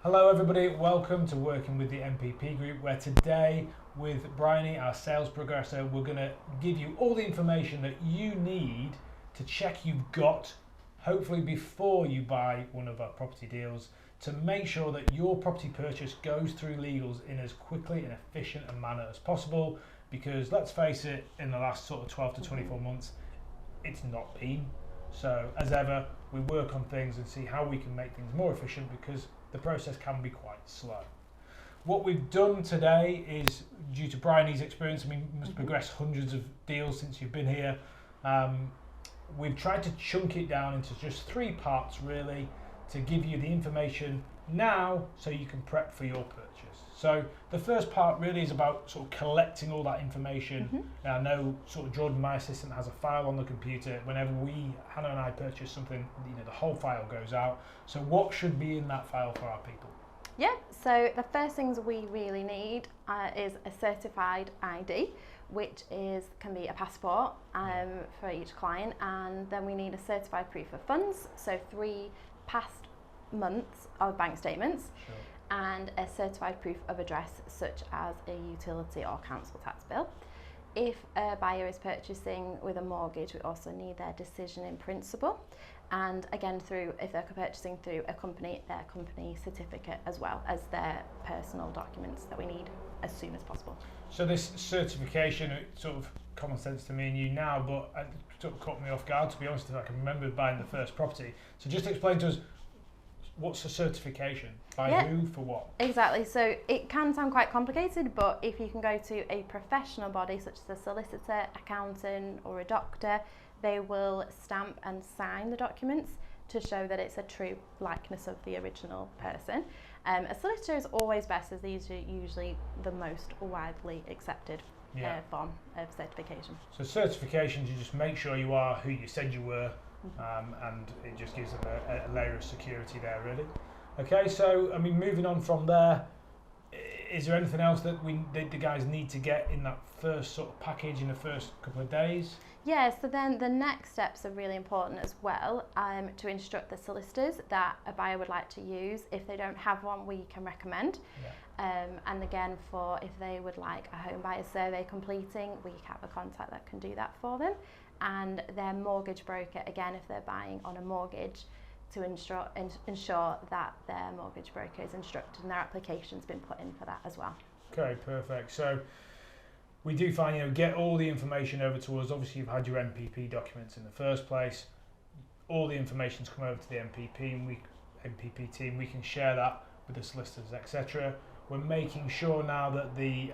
Hello everybody, welcome to Working with the NPP Group, where today with Bryony, our sales progressor, we're going to give you all the information that you need to check you've got, hopefully before you buy one of our property deals, to make sure that your property purchase goes through legals in as quickly and efficient a manner as possible, because let's face it, in the last sort of 12 to 24 months, it's not been. So as ever, we work on things and see how we can make things more efficient, because the process can be quite slow. What we've done today is, due to Bryony's experience, I mean, you must progress hundreds of deals since you've been here. We've tried to chunk it down into just 3 parts really, to give you the information now so you can prep for your purchase. So the first part really is about sort of collecting all that information. And I know sort of Jordan, my assistant, has a file on the computer. Whenever Hannah and I purchase something, the whole file goes out. So what should be in that file for our people? Yeah, so the first things we really need is a certified ID, which can be a passport for each client, and then we need a certified proof of funds, so 3 past months of bank statements. Sure. And a certified proof of address, such as a utility or council tax bill. If a buyer is purchasing with a mortgage, we also need their decision in principle. And again, if they're purchasing through a company, their company certificate, as well as their personal documents that we need as soon as possible. So this certification, it's sort of common sense to me and you now, but it sort of caught me off guard, to be honest. I can remember buying the first property. So just explain to us, what's a certification? By who, for what? Exactly. So it can sound quite complicated, but if you can go to a professional body such as a solicitor, accountant or a doctor, they will stamp and sign the documents to show that it's a true likeness of the original person. A solicitor is always best, as these are usually the most widely accepted form of certification. So certifications, you just make sure you are who you said you were, and it just gives them a layer of security there, really. Okay, so I mean, moving on from there, is there anything else that the guys need to get in that first sort of package in the first couple of days? Yeah, so then the next steps are really important as well, to instruct the solicitors that a buyer would like to use. If they don't have one, we can recommend. And again, if they would like a home buyer survey completing, we have a contact that can do that for them. And their mortgage broker, again, if they're buying on a mortgage, to ensure that their mortgage broker is instructed and their application's been put in for that as well. Okay, perfect. So we do find, get all the information over to us. Obviously, you've had your NPP documents in the first place. All the information's come over to the NPP team. We can share that with the solicitors, etc. We're making sure now that the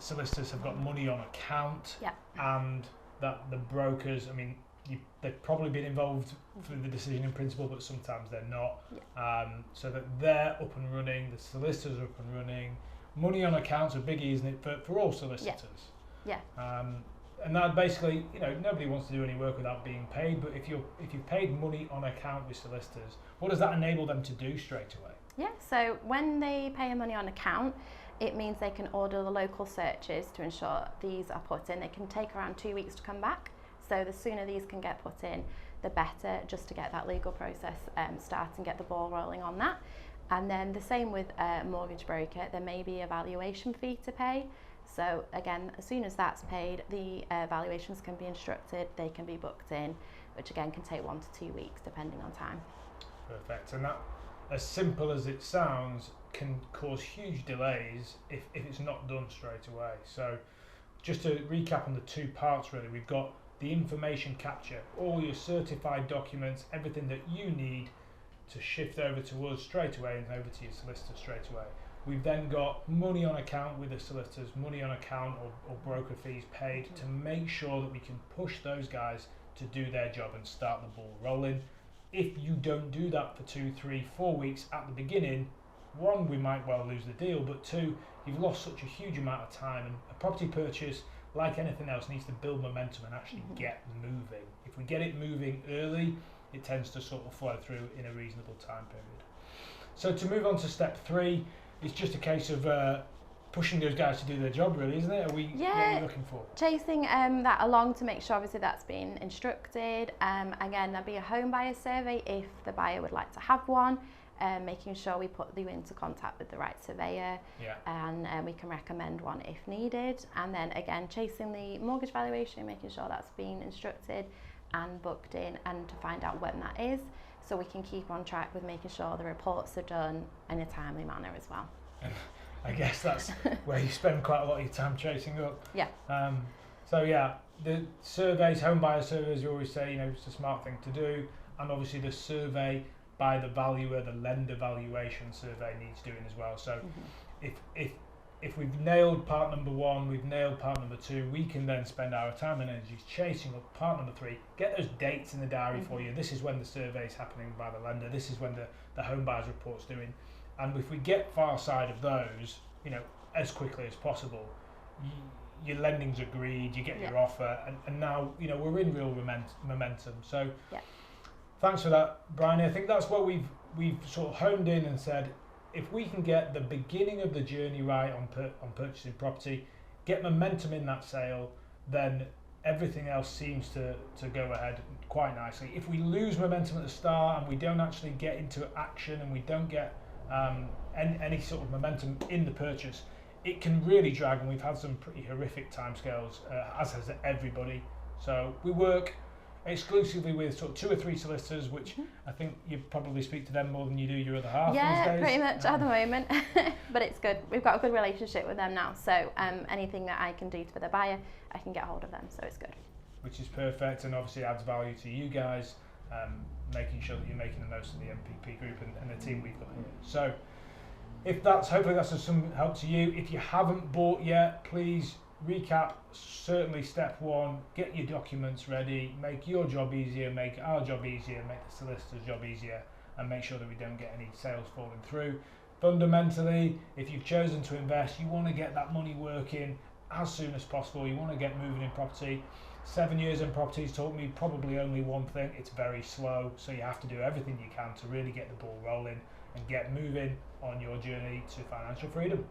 solicitors have got money on account, and that the brokers, I mean, they've probably been involved for the decision in principle, but sometimes they're not. So that they're up and running, the solicitors are up and running. Money on account's a biggie, isn't it, for all solicitors? And that basically, nobody wants to do any work without being paid, but if you've paid money on account with solicitors, what does that enable them to do straight away? Yeah, so when they pay money on account, it means they can order the local searches to ensure these are put in. They can take around 2 weeks to come back. So the sooner these can get put in, the better, just to get that legal process started and get the ball rolling on that. And then the same with a mortgage broker, there may be a valuation fee to pay. So again, as soon as that's paid, the valuations can be instructed, they can be booked in, which again can take 1 to 2 weeks depending on time. Perfect. And that, as simple as it sounds, can cause huge delays if it's not done straight away. So just to recap on the 2 parts really, we've got the information capture, all your certified documents, everything that you need to shift over to us straight away and over to your solicitor straight away. We've then got money on account with the solicitors, money on account or broker fees paid to make sure that we can push those guys to do their job and start the ball rolling. If you don't do that for 2, 3, 4 weeks at the beginning, 1, we might well lose the deal, but 2, you've lost such a huge amount of time, and a property purchase, like anything else, needs to build momentum and actually get moving. If we get it moving early, it tends to sort of flow through in a reasonable time period. So to move on to step 3, it's just a case of pushing those guys to do their job, really, isn't it? What are you looking for? Chasing that along to make sure obviously that's been instructed. Again, there'll be a home buyer survey if the buyer would like to have one. making sure we put you into contact with the right surveyor, and we can recommend one if needed. And then again, chasing the mortgage valuation, making sure that's been instructed and booked in, and to find out when that is, so we can keep on track with making sure the reports are done in a timely manner as well. And I guess that's where you spend quite a lot of your time chasing up. Yeah. So yeah, the surveys, home buyer surveys, you always say, it's a smart thing to do, and obviously the survey by the valuer, the lender valuation survey needs doing as well. So if we've nailed part number 1, we've nailed part number 2, we can then spend our time and energy chasing up part number 3, get those dates in the diary for you. This is when the survey is happening by the lender, this is when the home buyer's report's doing. And if we get far side of those, as quickly as possible, your lending's agreed, you get your offer, and now, we're in real momentum. So thanks for that, Brian. I think that's what we've sort of honed in and said, if we can get the beginning of the journey right on purchasing property, get momentum in that sale, then everything else seems to go ahead quite nicely. If we lose momentum at the start and we don't actually get into action and we don't get any sort of momentum in the purchase, it can really drag, and we've had some pretty horrific timescales, as has everybody. So we work exclusively with sort of 2 or 3 solicitors, which I think you probably speak to them more than you do your other half these days. Pretty much at the moment. But it's good. We've got a good relationship with them now, so anything that I can do for the buyer, I can get hold of them, so it's good. Which is perfect, and obviously adds value to you guys, making sure that you're making the most of the NPP group and the team we've got here. So hopefully that's of some help to you. If you haven't bought yet, please recap. Certainly step 1, get your documents ready, make your job easier, make our job easier, make the solicitor's job easier, and make sure that we don't get any sales falling through. Fundamentally, if you've chosen to invest, you want to get that money working as soon as possible. You want to get moving in property. 7 years in property's taught me probably only one thing: it's very slow. So you have to do everything you can to really get the ball rolling and get moving on your journey to financial freedom.